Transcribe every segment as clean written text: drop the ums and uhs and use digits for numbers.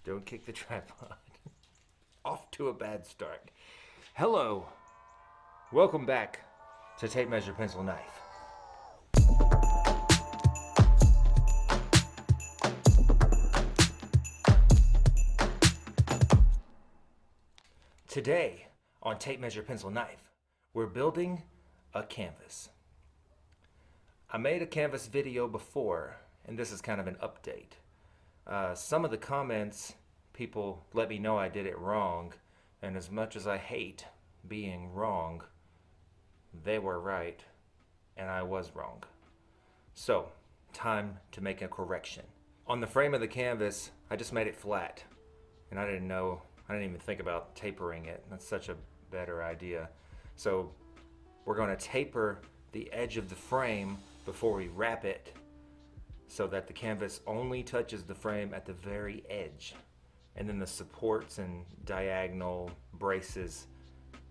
Don't kick the tripod. Off to a bad start. Hello. Welcome back to Tape Measure Pencil Knife. Today on Tape Measure Pencil Knife, we're building a canvas. I made a canvas video before, and this is kind of an update. Some of the comments, people let me know I did it wrong, and as much as I hate being wrong, they were right, and I was wrong. So, time to make a correction. On the frame of the canvas, I just made it flat, and I didn't even think about tapering it. That's such a better idea. So, we're going to taper the edge of the frame before we wrap it, so that the canvas only touches the frame at the very edge. And then the supports and diagonal braces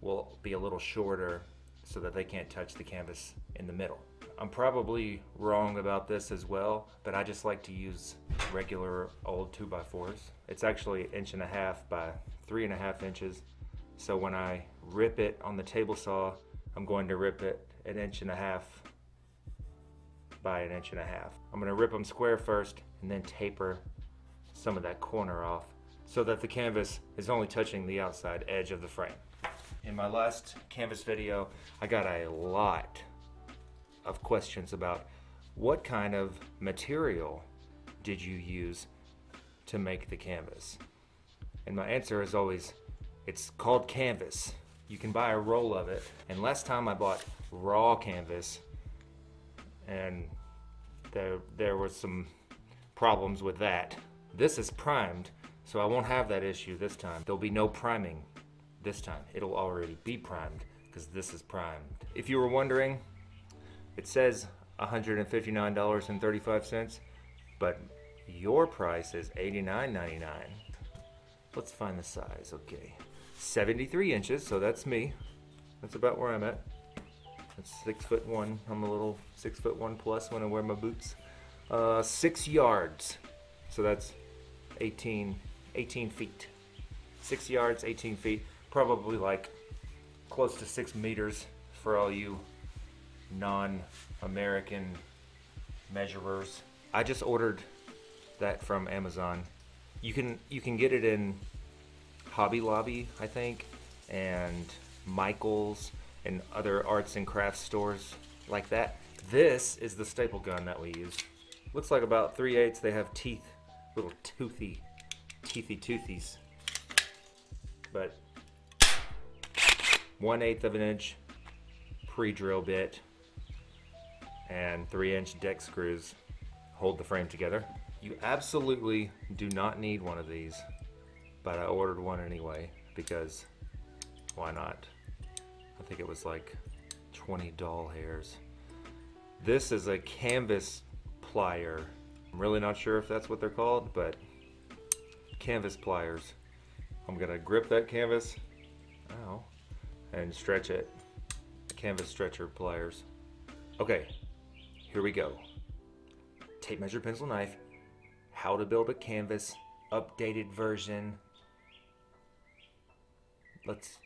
will be a little shorter so that they can't touch the canvas in the middle. I'm probably wrong about this as well, but I just like to use regular old 2x4s. It's actually 1.5 inches by 3.5 inches. So when I rip it on the table saw, I'm going to rip it 1.5 inches by 1.5 inches. I'm going to rip them square first and then taper some of that corner off so that the canvas is only touching the outside edge of the frame. In my last canvas video, I got a lot of questions about what kind of material did you use to make the canvas? And my answer is always, it's called canvas. You can buy a roll of it. And last time I bought raw canvas, and there was some problems with that. This is primed, so I won't have that issue this time. There'll be no priming this time. It'll already be primed because this is primed. If you were wondering, it says $159.35, but your price is $89.99. Let's find the size. Okay, 73 inches, so that's me. That's about where I'm at. That's 6'1". I'm a little 6'1" plus when I wear my boots. 6 yards, so that's 18 feet. 6 yards, 18 feet, probably like close to 6 meters for all you non-American measurers. I just ordered that from Amazon. You can get it in Hobby Lobby, I think, and Michael's and other arts and crafts stores like that. This is the staple gun that we use. Looks like about 3/8. They have teeth, little teethy toothies. But 1/8 of an inch pre-drill bit and 3-inch deck screws hold the frame together. You absolutely do not need one of these, but I ordered one anyway because why not? I think it was like 20 doll hairs. This is a canvas plier. I'm really not sure if that's what they're called, but canvas pliers. I'm gonna grip that canvas, and stretch it. Canvas stretcher pliers. Okay, here we go. Tape measure pencil knife. How to build a canvas, updated version. Let's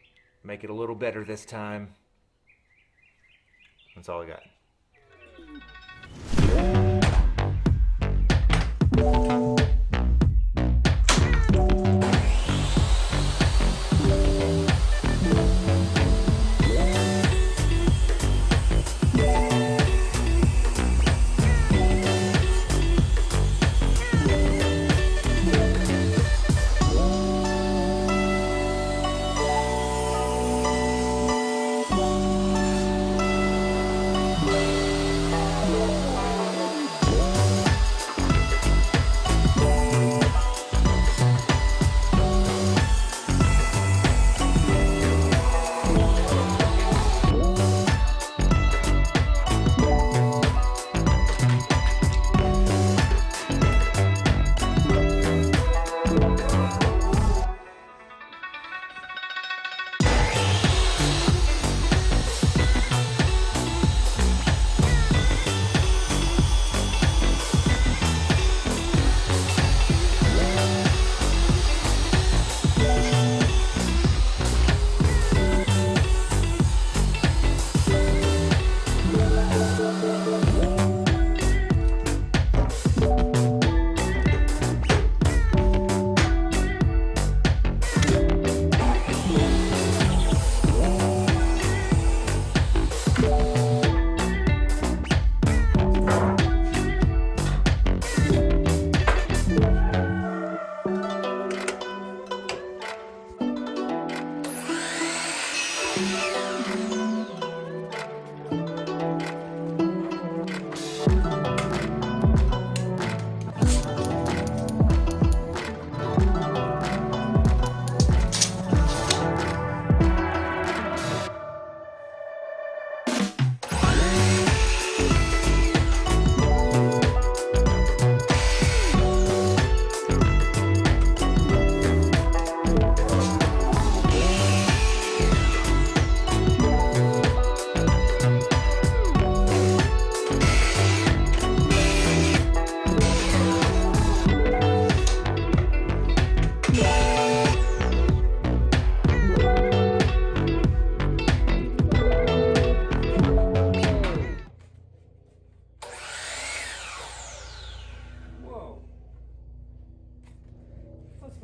make it a little better this time. That's all I got.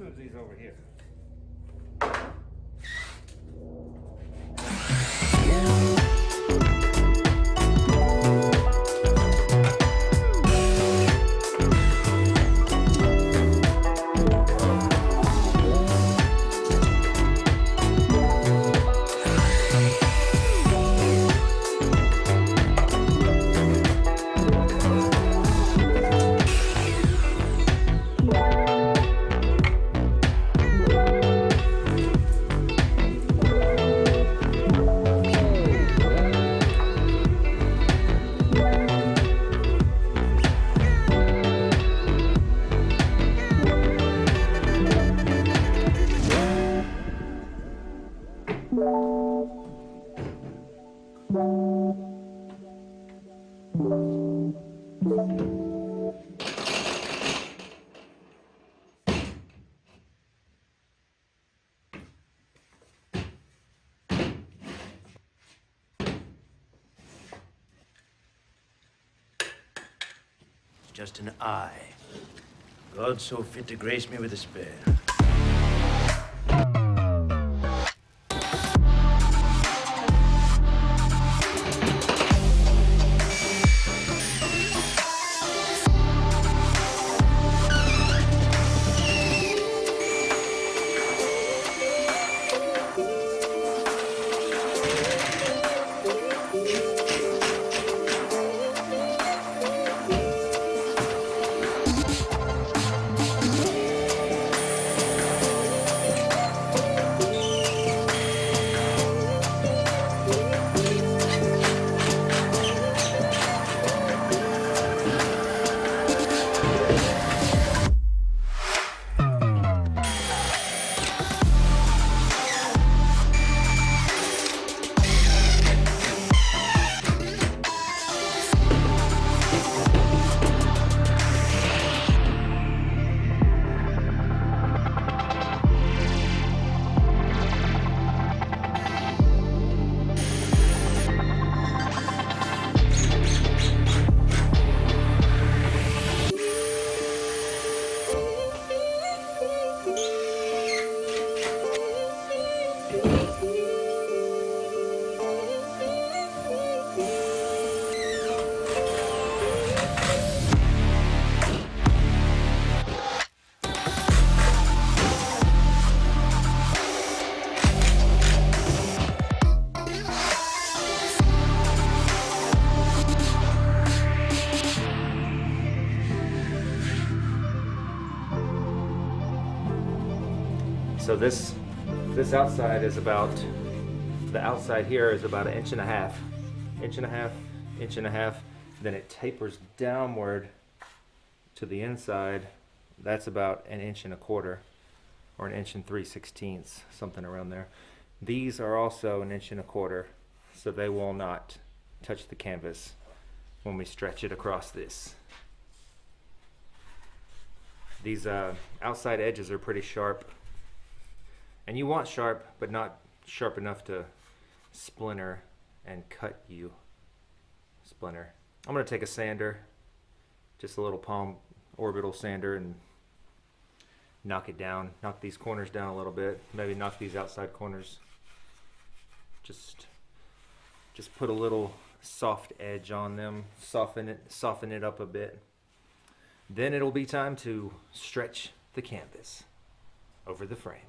move these over here. Just an eye. God so fit to grace me with a spare. So this outside is about, the outside here is about an inch and a half, inch and a half, inch and a half. Then it tapers downward to the inside. That's about an inch and a quarter, or an inch and 3/16, something around there. These are also an inch and a quarter, so they will not touch the canvas when we stretch it across this. These outside edges are pretty sharp. And you want sharp, but not sharp enough to splinter and cut you. Splinter. I'm going to take a sander, just a little palm orbital sander, and knock it down. Knock these corners down a little bit. Maybe knock these outside corners. Just put a little soft edge on them. Soften it up a bit. Then it'll be time to stretch the canvas over the frame.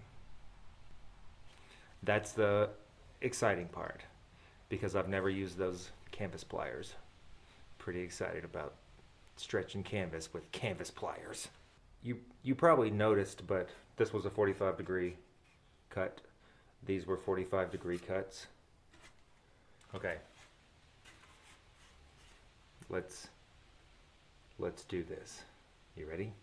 That's the exciting part, because I've never used those canvas pliers. Pretty excited about stretching canvas with canvas pliers. You probably noticed, but this was a 45-degree cut. These were 45-degree cuts. Okay. Let's do this. You ready?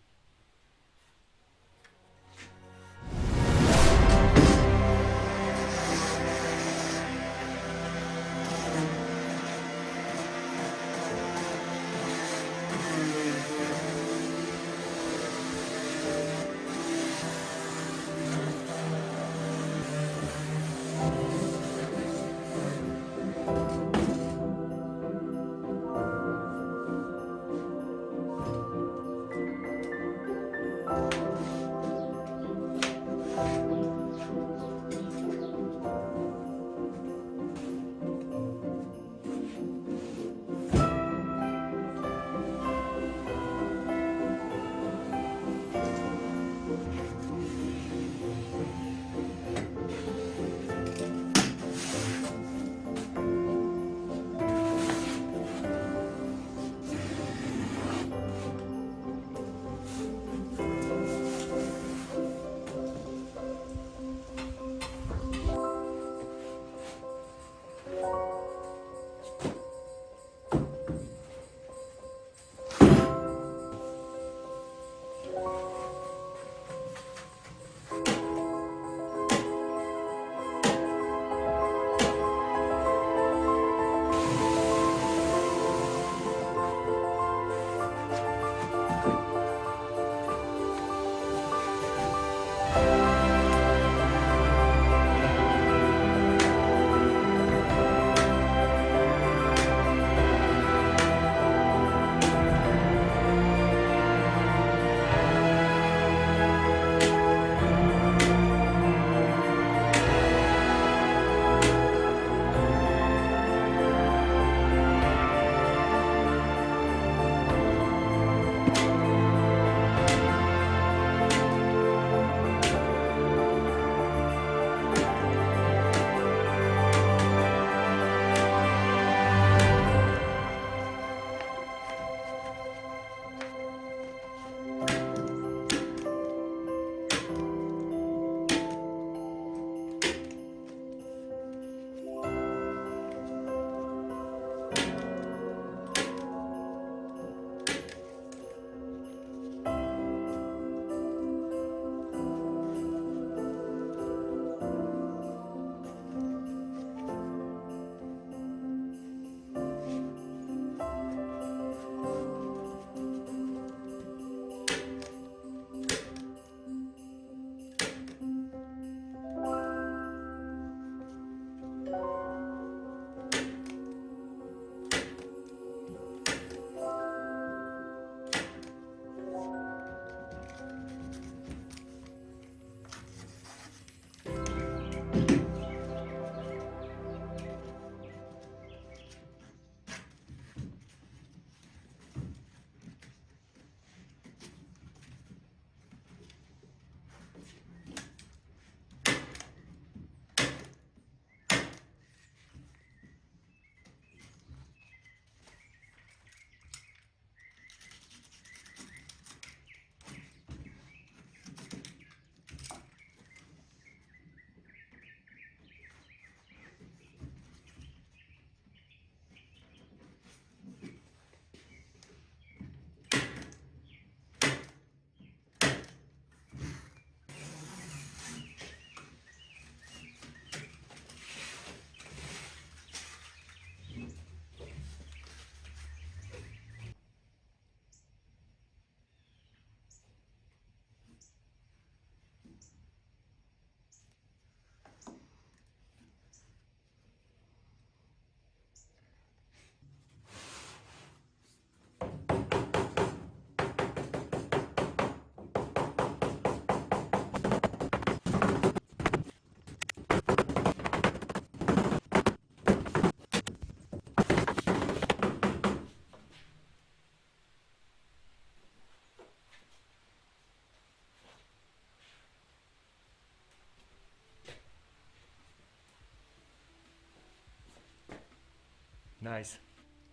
Nice.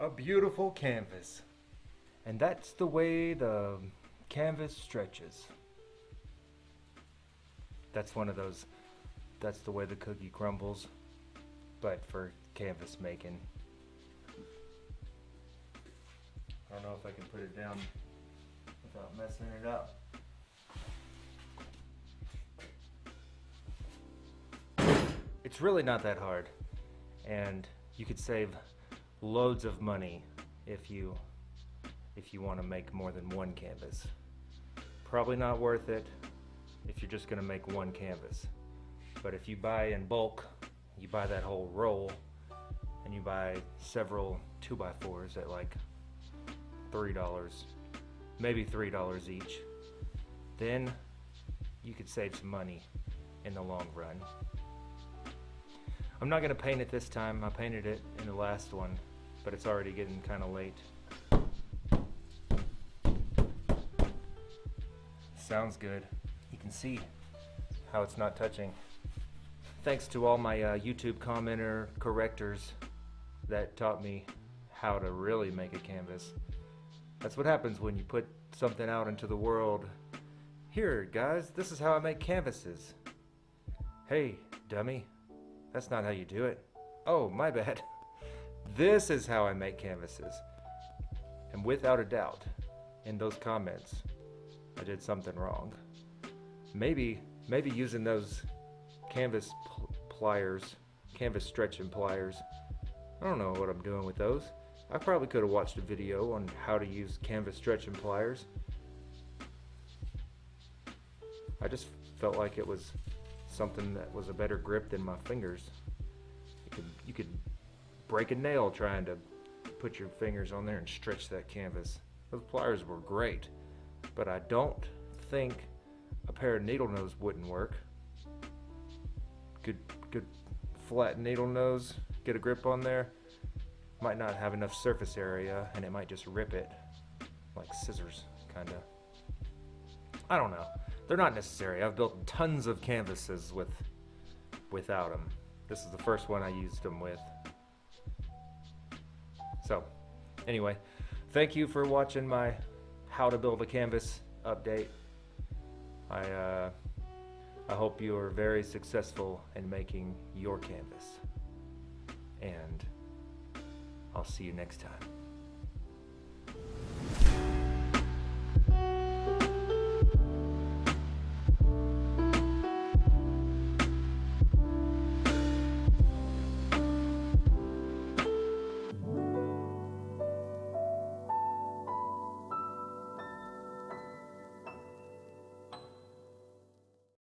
A beautiful canvas. And that's the way the canvas stretches. That's one of those, that's the way the cookie crumbles, but for canvas making. I don't know if I can put it down without messing it up. It's really not that hard, and you could save loads of money if you want to make more than one canvas. Probably not worth it if you're just going to make one canvas. But if you buy in bulk, you buy that whole roll, and you buy several 2x4s at like $3, maybe $3 each, then you could save some money in the long run. I'm not going to paint it this time. I painted it in the last one, but it's already getting kind of late. Sounds good. You can see how it's not touching. Thanks to all my YouTube commenter correctors that taught me how to really make a canvas. That's what happens when you put something out into the world. Here, guys, this is how I make canvases. Hey, dummy, that's not how you do it. Oh, my bad. This is how I make canvases. And without a doubt, in those comments, I did something wrong. Maybe using those canvas pliers, canvas stretching pliers. I don't know what I'm doing with those. I probably could have watched a video on how to use canvas stretching pliers. I just felt like it was something that was a better grip than my fingers. You could break a nail trying to put your fingers on there and stretch that canvas. Those pliers were great, but I don't think a pair of needle nose wouldn't work. Good flat needle nose, get a grip on there. Might not have enough surface area and it might just rip it like scissors, kinda. I don't know. They're not necessary. I've built tons of canvases without them. This is the first one I used them with. So, anyway, thank you for watching my how to build a canvas update. I hope you are very successful in making your canvas. And I'll see you next time.